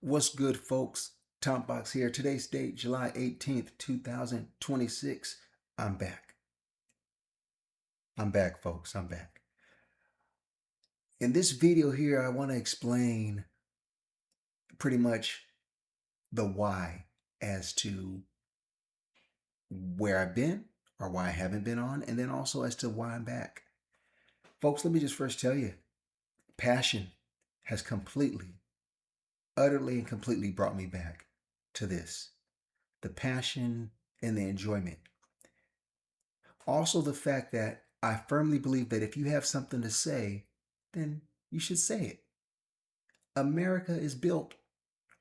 What's good, folks? Tauntbox here. Today's date, July 18th, 2026. I'm back. I'm back, folks. I'm back. In this video here, I want to explain pretty much the why as to where I've been or why I haven't been on, and then also as to why I'm back. Folks, let me just first tell you, passion has completely, utterly, and completely brought me back to this. The passion and the enjoyment. Also, the fact that I firmly believe that if you have something to say, then you should say it. America is built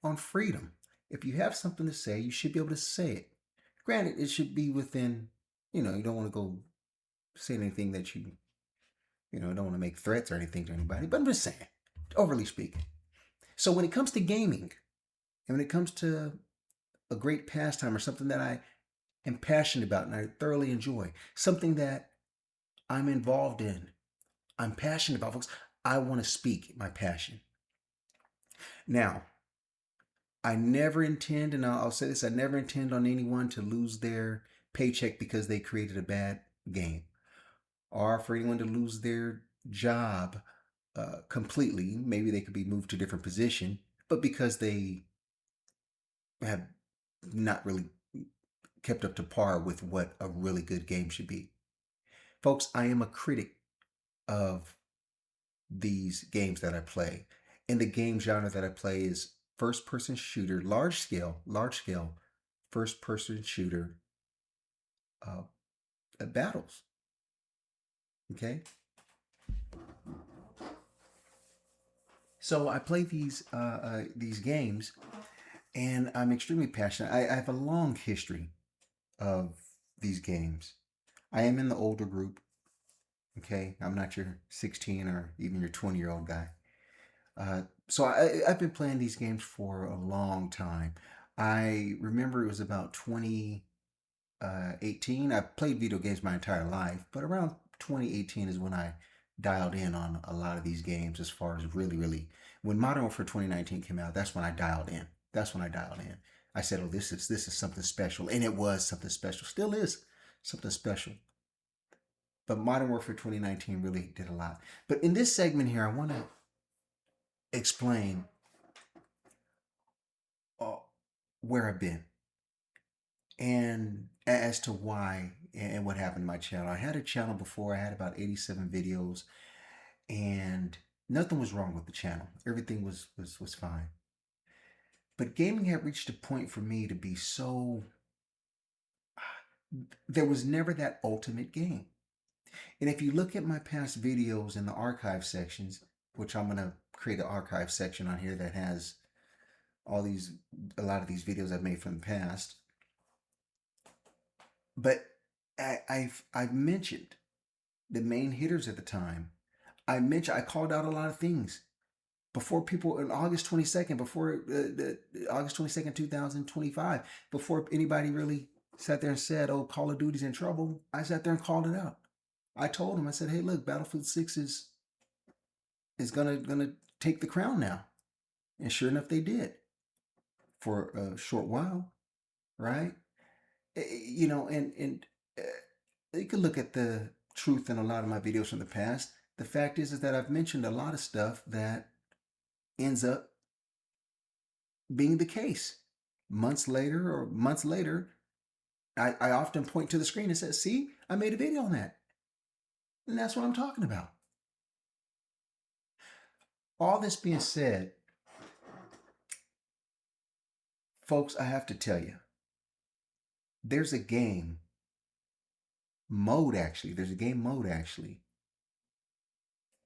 on freedom. If you have something to say, you should be able to say it. Granted, it should be within, you don't want to go say anything that don't want to make threats or anything to anybody, but I'm just saying, overly speaking. So when it comes to gaming, and when it comes to a great pastime or something that I am passionate about and I thoroughly enjoy, something that I'm involved in, I'm passionate about, folks. I want to speak my passion. Now, I never intend, and I'll say this, I never intend on anyone to lose their paycheck because they created a bad game, or for anyone to lose their job completely. Maybe they could be moved to a different position, but because they have not really kept up to par with what a really good game should be. Folks, I am a critic of these games that I play. And the game genre that I play is first person shooter, large scale first person shooter uh, battles. Okay. So I play these games, and I'm extremely passionate. I have a long history of these games. I am in the older group. Okay, I'm not your 16 or even your 20-year-old guy. So I've been playing these games for a long time. I remember it was about 2018. I played video games my entire life, but around 2018 is when I dialed in on a lot of these games as far as really, when Modern Warfare 2019 came out, that's when I dialed in. That's when I dialed in. I said, oh, this is something special. And it was something special. Still is something special. But Modern Warfare 2019 really did a lot. But in this segment here, I want to explain uh, where I've been and as to why and what happened to my channel. I had a channel before. I had about 87 videos, and nothing was wrong with the channel. Everything was fine. But gaming had reached a point for me to be so, there was never that ultimate game. And if you look at my past videos in the archive sections, which I'm going to create an archive section on here that has a lot of these videos I've made from the past. But I've mentioned the main hitters at the time. I called out a lot of things before people on August 22nd, before August 22nd, 2025, before anybody really sat there and said, "Oh, Call of Duty's in trouble." I sat there and called it out. I told them, I said, "Hey, look, Battlefield 6 is gonna take the crown now," and sure enough, they did for a short while, right? And you can look at the truth in a lot of my videos from the past. The fact is that I've mentioned a lot of stuff that ends up being the case. Months later, I often point to the screen and say, see, I made a video on that. And that's what I'm talking about. All this being said, folks, I have to tell you, there's a game there's a game mode actually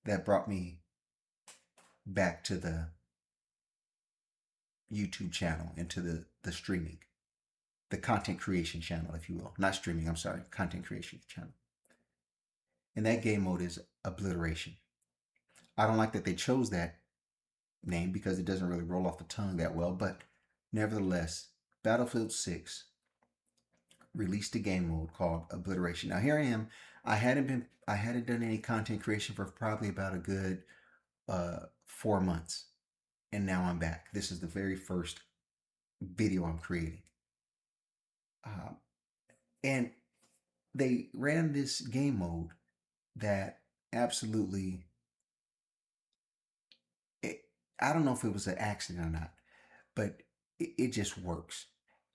that brought me back to the YouTube channel and to the streaming, the content creation channel, if you will. Not streaming, I'm sorry, content creation channel. And that game mode is Obliteration. I don't like that they chose that name because it doesn't really roll off the tongue that well, but nevertheless, Battlefield 6 released a game mode called Obliteration. Now here I am. I hadn't done any content creation for probably about a good 4 months. and now I'm back. This is the very first video I'm creating. Uh, and they ran this game mode that absolutely, it, I don't know if it was an accident or not, but it just works.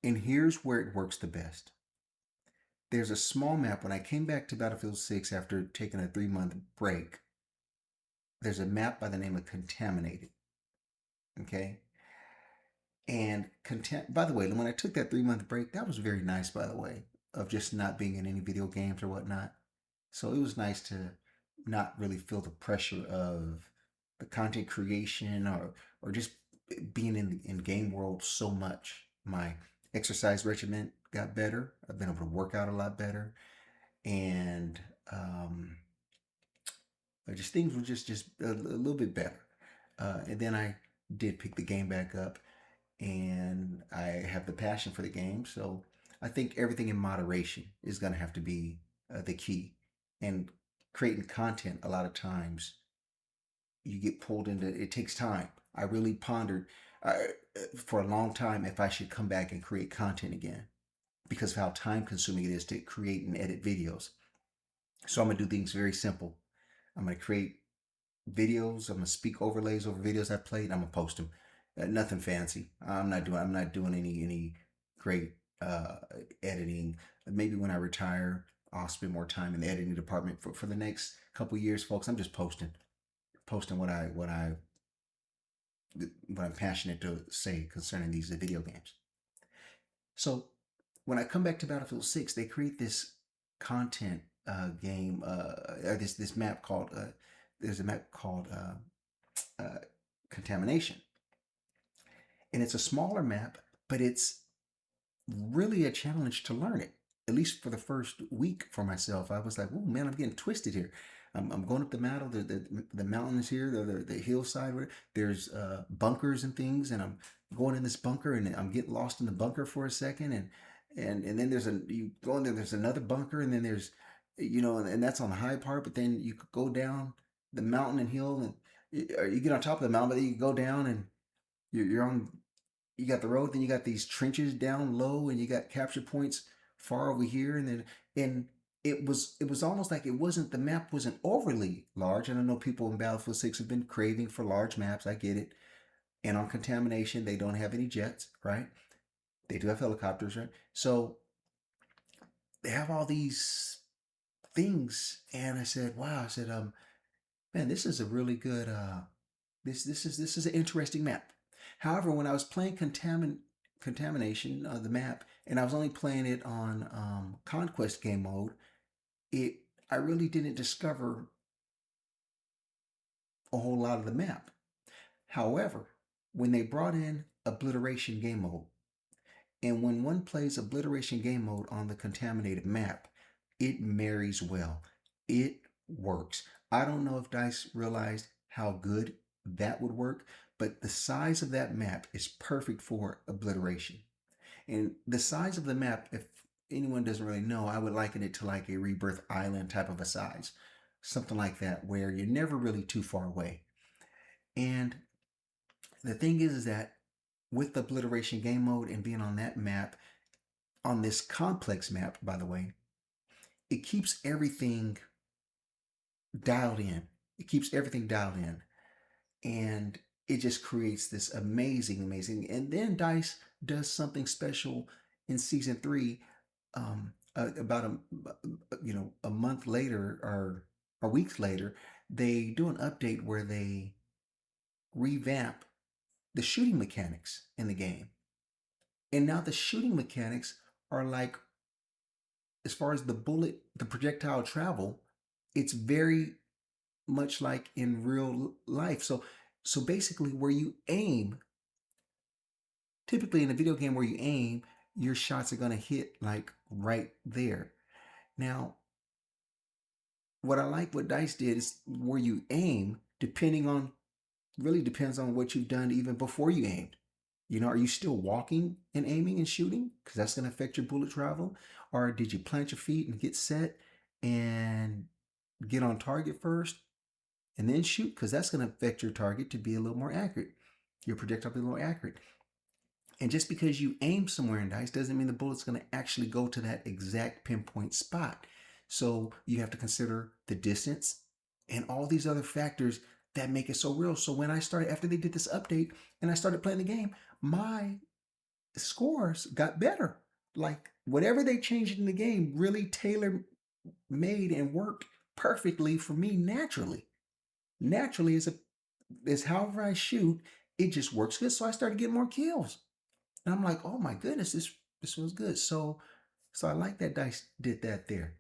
And here's where it works the best. There's a small map. When I came back to Battlefield 6 after taking a 3-month break, there's a map by the name of Contaminated. Okay. And by the way, when I took that 3-month break, that was very nice, by the way, of just not being in any video games or whatnot. So it was nice to not really feel the pressure of the content creation or just being in game world so much. My exercise regimen got better. I've been able to work out a lot better, and um, just things were just a little bit better. And then I did pick the game back up, and I have the passion for the game. So I think everything in moderation is going to have to be the key. And creating content, a lot of times you get pulled into it, takes time. I really pondered for a long time if I should come back and create content again because of how time consuming it is to create and edit videos. So I'm going to do things very simple. I'm going to create videos. I'm gonna speak overlays over videos I played. I'm gonna post them. Nothing fancy. I'm not doing any great editing. Maybe when I retire, I'll spend more time in the editing department. For the next couple years, folks, I'm just posting what I'm passionate to say concerning these video games. So when I come back to Battlefield 6, they create this content game, this map called. There's a map called Contamination, and it's a smaller map, but it's really a challenge to learn it. At least for the first week for myself, I was like, "Oh man, I'm getting twisted here." I'm going up the mountain, the mountains here, the hillside. Where there's bunkers and things, and I'm going in this bunker, and I'm getting lost in the bunker for a second, and then you go in there. There's another bunker, and then there's and that's on the high part. But then you could go down the mountain and hill, and you get on top of the mountain, but then you go down and you're on you got the road, then you got these trenches down low, and you got capture points far over here, and it was almost like the map wasn't overly large. And I know people in Battlefield 6 have been craving for large maps. I get it. And on Contamination, they don't have any jets, right? They do have helicopters, right? So they have all these things, and I said, wow. I said, man, this is a really good this is an interesting map. However, when I was playing Contamination, the map, and I was only playing it on Conquest game mode, it I really didn't discover a whole lot of the map. However, when they brought in Obliteration game mode, and when one plays Obliteration game mode on the Contaminated map, it marries well. It works. I don't know if DICE realized how good that would work, but the size of that map is perfect for Obliteration. And the size of the map, if anyone doesn't really know, I would liken it to like a Rebirth Island type of a size. Something like that, where you're never really too far away. And the thing is that with the Obliteration game mode and being on that map, on this complex map, by the way, it keeps everything dialed in. It keeps everything dialed in. And it just creates this amazing. And then DICE does something special in season 3, about a month later or weeks later. They do an update where they revamp the shooting mechanics in the game, and now the shooting mechanics are like, as far as the projectile travel, it's very much like in real life. So basically, where you aim, typically in a video game where you aim, your shots are going to hit like right there. Now, what I like what DICE did is where you aim, really depends on what you've done even before you aimed. Are you still walking and aiming and shooting? Because that's going to affect your bullet travel. Or did you plant your feet and get set and get on target first and then shoot? Because that's going to affect your target to be a little more accurate. Your projectile will be more accurate. And just because you aim somewhere in dice doesn't mean the bullet's going to actually go to that exact pinpoint spot. So you have to consider the distance and all these other factors that make it so real. So when I started, after they did this update and I started playing the game, my scores got better. Like whatever they changed in the game really tailor made and worked perfectly for me naturally. Naturally is however I shoot, it just works good. So I started getting more kills. And I'm like, oh my goodness, this was good. So I like that dice did that there.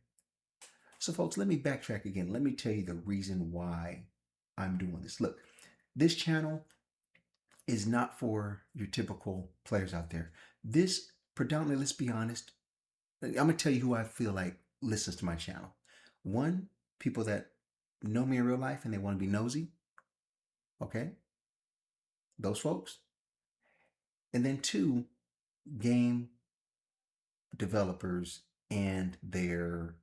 So folks, let me backtrack again. Let me tell you the reason why I'm doing this. Look, this channel is not for your typical players out there. This predominantly, let's be honest, I'm gonna tell you who I feel like listens to my channel. One, people that know me in real life and they want to be nosy. Okay, those folks. And then two, game developers and their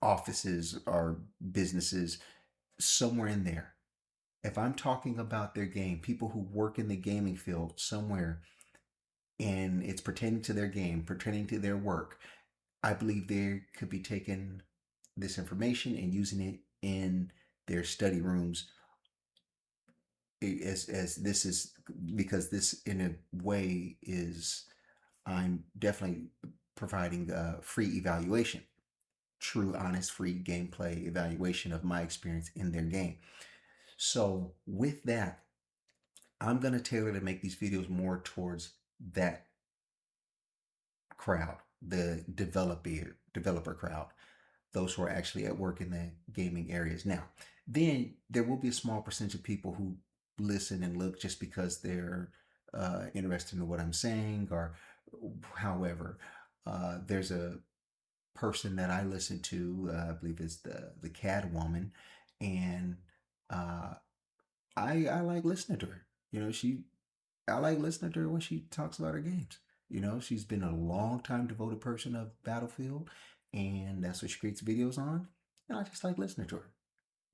offices or businesses somewhere in there. If I'm talking about their game, people who work in the gaming field somewhere and it's pertaining to their game, pertaining to their work, I believe they could be taking this information and using it in their study rooms as this is because this in a way is I'm definitely providing a free evaluation, true, honest, free gameplay evaluation of my experience in their game. So with that, I'm going to tailor to make these videos more towards that crowd, the developer crowd, those who are actually at work in the gaming areas. Now, then there will be a small percentage of people who listen and look just because they're interested in what I'm saying, or however. There's a person that I listen to, I believe is the Cad Woman, and uh, I like listening to her. You know, I like listening to her when she talks about her games. You know, she's been a long time devoted person of Battlefield, and that's what she creates videos on. And I just like listening to her.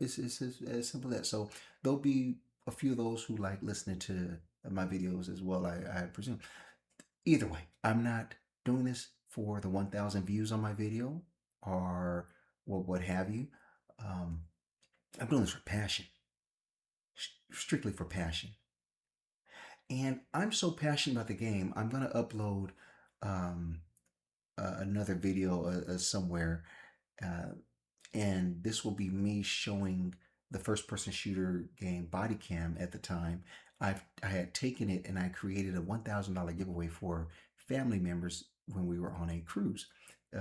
It's as simple as that. So there'll be a few of those who like listening to my videos as well, I presume. Either way, I'm not doing this for the 1,000 views on my video or what have you. Um, I'm doing this for passion, strictly for passion. And I'm so passionate about the game, I'm going to upload um, another video somewhere. Uh, and this will be me showing the first person shooter game Body Cam at the time. I had taken it and I created a $1,000 giveaway for family members when we were on a cruise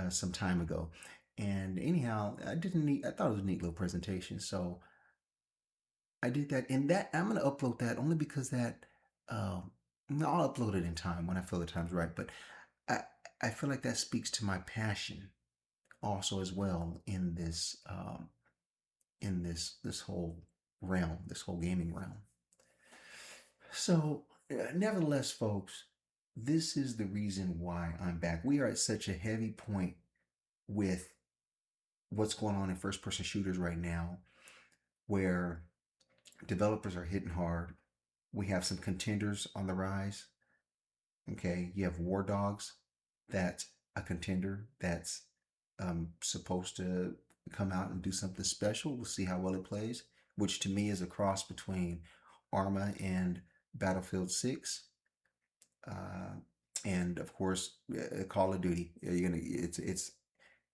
some time ago. And anyhow, I thought it was a neat little presentation. So I did that, and that I'm gonna upload that only because that um, I'll upload it in time when I feel the time's right. But I I feel like that speaks to my passion also as well in this whole realm, this whole gaming realm. So, nevertheless, folks, this is the reason why I'm back. We are at such a heavy point with what's going on in first person shooters right now, where developers are hitting hard. We have some contenders on the rise. Okay, you have War Dogs. That's a contender that's supposed to come out and do something special. We'll see how well it plays, which to me is a cross between Arma and Battlefield 6. Uh, and of course, Call of Duty. You're gonna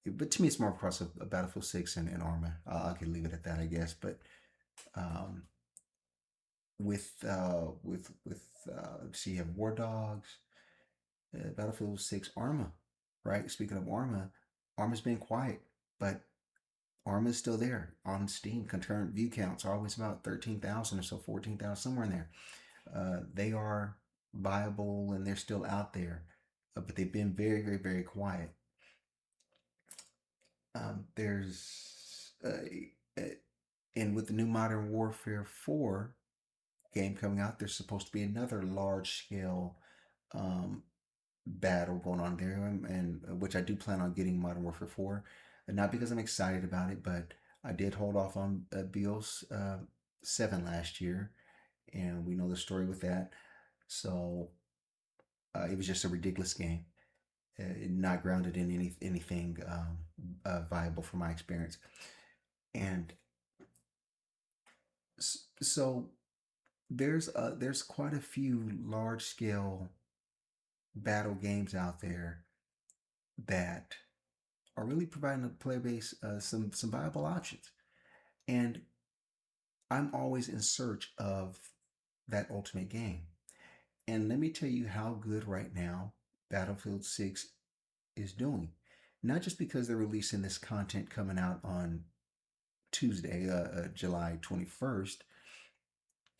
but to me, it's more of a cross of Battlefield 6 and Arma. I can leave it at that, I guess. But um, so you have War Dogs, Battlefield 6, Arma, right? Speaking of Arma, Arma's been quiet, but Arma's still there on Steam. Concurrent view counts are always about 13,000 or so, 14,000, somewhere in there. They are viable and they're still out there, but they've been very, very, very quiet. There's and with the new Modern Warfare 4 game coming out, there's supposed to be another large scale um, battle going on there, and which I do plan on getting Modern Warfare 4. And not because I'm excited about it, but I did hold off on BOS 7 last year, and we know the story with that. So it was just a ridiculous game, not grounded in anything viable from my experience. And so there's quite a few large scale battle games out there that are really providing the player base some viable options. And I'm always in search of that ultimate game. And let me tell you how good right now Battlefield 6 is doing. Not just because they're releasing this content coming out on Tuesday, July 21st.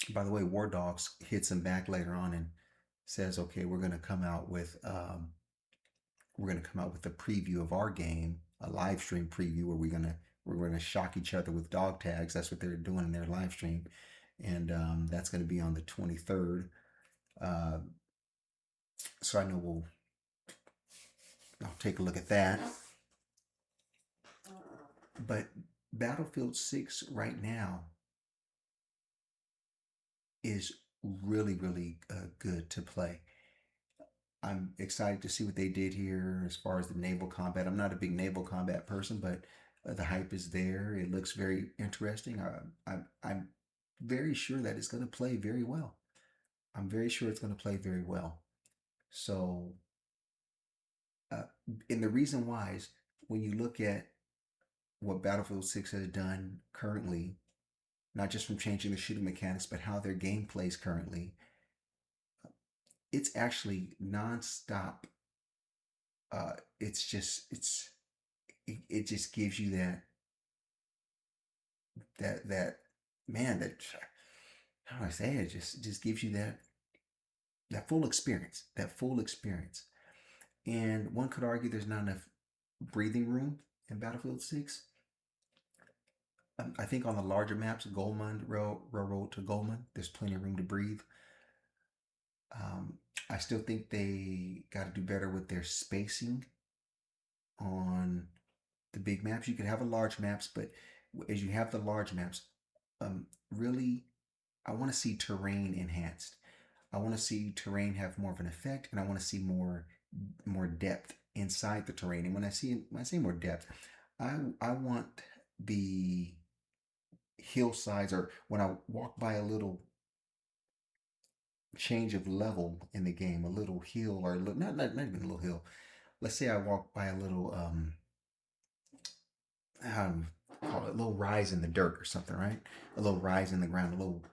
By the way, War Dogs hits them back later on and says, okay, we're gonna come out with a preview of our game, a live stream preview where we're gonna shock each other with dog tags. That's what they're doing in their live stream, and that's gonna be on the 23rd. Uh, so I know I'll take a look at that. But Battlefield 6 right now is really, really good to play. I'm excited to see what they did here as far as the naval combat. I'm not a big naval combat person, but the hype is there. It looks very interesting. I'm very sure that it's going to play very well. I'm very sure it's going to play very well. So, uh, and the reason why is when you look at what Battlefield 6 has done currently, not just from changing the shooting mechanics, but how their game plays currently, it's actually nonstop. It's just it just gives you that man that how do I say it? Just gives you that full experience, And one could argue there's not enough breathing room in Battlefield 6. I think on the larger maps, Railroad to Goldman, there's plenty of room to breathe. I still think they got to do better with their spacing on the big maps. You can have a large maps, but as you have the large maps, really, I want to see terrain enhanced. I want to see terrain have more of an effect, and I want to see more depth inside the terrain. And when I say more depth, I want the hillsides, or when I walk by a little change of level in the game, a little hill, or not even a little hill. Let's say I walk by a little call it a little rise in the dirt or something, right? A little rise in the ground, a little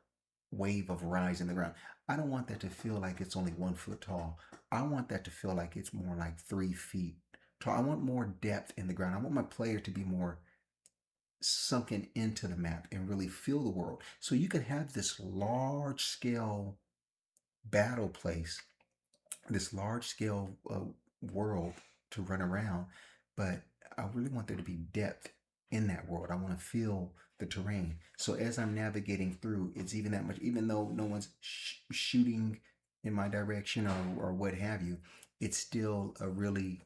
wave of rise in the ground. I don't want that to feel like it's only 1 foot tall. I want that to feel like it's more like 3 feet tall. I want more depth in the ground. I want my player to be more sunken into the map and really feel the world. So you could have this large scale battle place, this large scale world to run around, but I really want there to be depth in that world. I want to feel the terrain. So as I'm navigating through, it's even that much, even though no one's shooting in my direction or what have you, it's still a really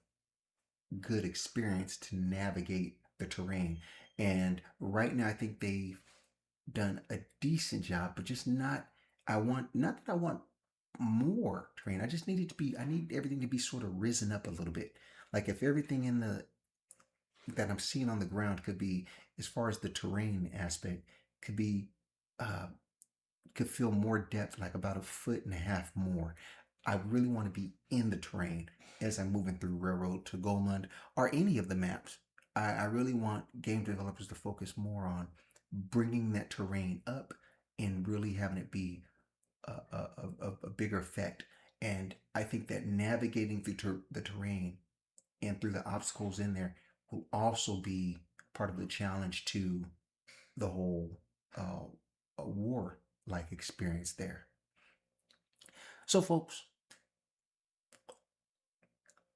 good experience to navigate the terrain. And right now, I think they've done a decent job, but just not. Not that I want more terrain. I just need it to be. I need everything to be sort of risen up a little bit. Like if everything in the that I'm seeing on the ground could be, as far as the terrain aspect, could be uh, could feel more depth, like about 1.5 feet more. I really want to be in the terrain as I'm moving through Railroad to Goldmund or any of the maps. I really want game developers to focus more on bringing that terrain up and really having it be a bigger effect. And I think that navigating through the terrain and through the obstacles in there will also be part of the challenge to the whole war like experience there. So, folks,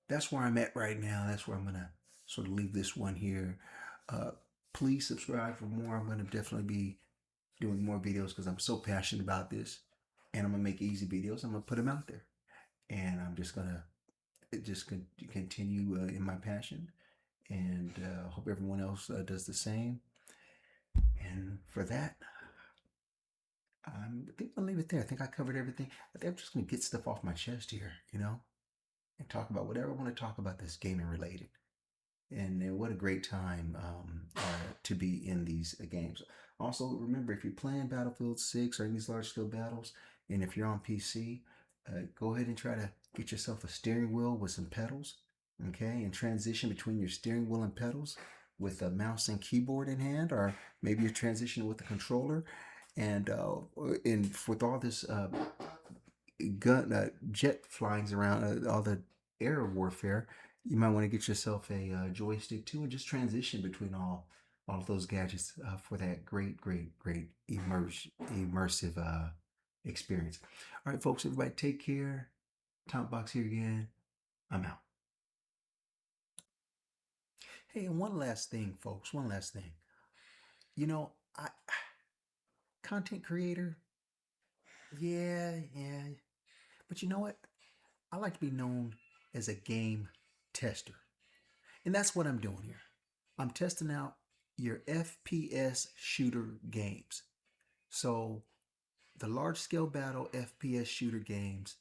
that's where I'm at right now. That's where I'm going to sort of leave this one here. Uh, please subscribe for more. I'm going to definitely be doing more videos because I'm so passionate about this. And I'm going to make easy videos. I'm going to put them out there. And I'm just going to continue in my passion. And hope everyone else does the same. And for that, I think I'll leave it there. I think I covered everything. I think I'm just gonna get stuff off my chest here, and talk about whatever I want to talk about that's gaming related. And what a great time to be in these games. Also, remember, if you're playing Battlefield 6 or in these large scale battles, and if you're on PC, go ahead and try to get yourself a steering wheel with some pedals, okay, and transition between your steering wheel and pedals with a mouse and keyboard in hand, or maybe you're transitioning with a controller. And with all this gun jet flyings around, all the air warfare, you might want to get yourself a joystick too, and just transition between all of those gadgets for that great immersive experience. All right, folks, everybody, take care. Tauntbox here again. I'm out. Hey, and one last thing, folks. One last thing. I content creator. Yeah. But you know what? I like to be known as a game tester. And that's what I'm doing here. I'm testing out your FPS shooter games. So, the large scale battle FPS shooter games,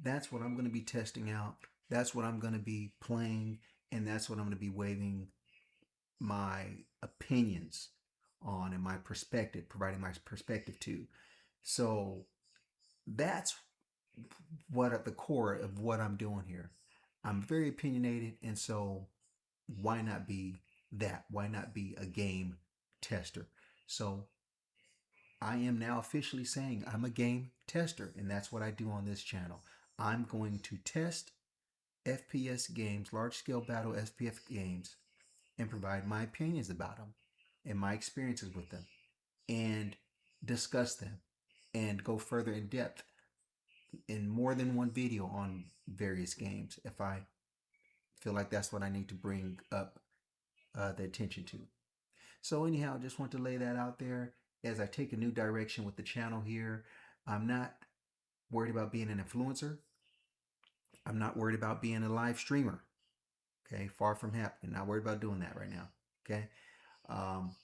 that's what I'm going to be testing out. That's what I'm going to be playing. And that's what I'm going to be waving my opinions on and my perspective, providing my perspective to. So, that's what at the core of what I'm doing here. I'm very opinionated, and so why not be that? Why not be a game tester? So I am now officially saying I'm a game tester, and that's what I do on this channel. I'm going to test FPS games, large scale battle FPS games, and provide my opinions about them and my experiences with them and discuss them and go further in depth in more than one video on various games if I feel like that's what I need to bring up the attention to. So anyhow, I just want to lay that out there as I take a new direction with the channel here. I'm not worried about being an influencer. I'm not worried about being a live streamer. Okay, far from happening. Not worried about doing that right now. Okay,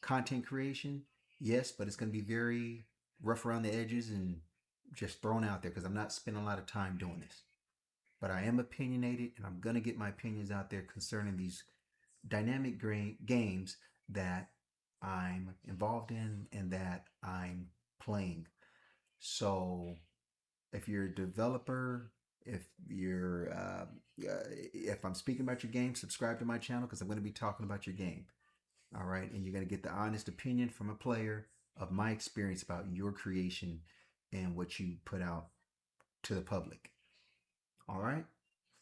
content creation, yes, but it's going to be very rough around the edges and just thrown out there because I'm not spending a lot of time doing this. But I am opinionated, and I'm going to get my opinions out there concerning these dynamic games that I'm involved in and that I'm playing. So if you're a developer, if I'm speaking about your game, subscribe to my channel because I'm going to be talking about your game. All right, and you're going to get the honest opinion from a player of my experience about your creation and what you put out to the public. All right.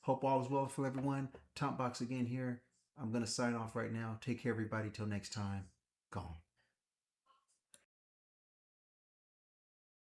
Hope all is well for everyone. Tauntbox again here. I'm going to sign off right now. Take care, everybody. Till next time. Gone.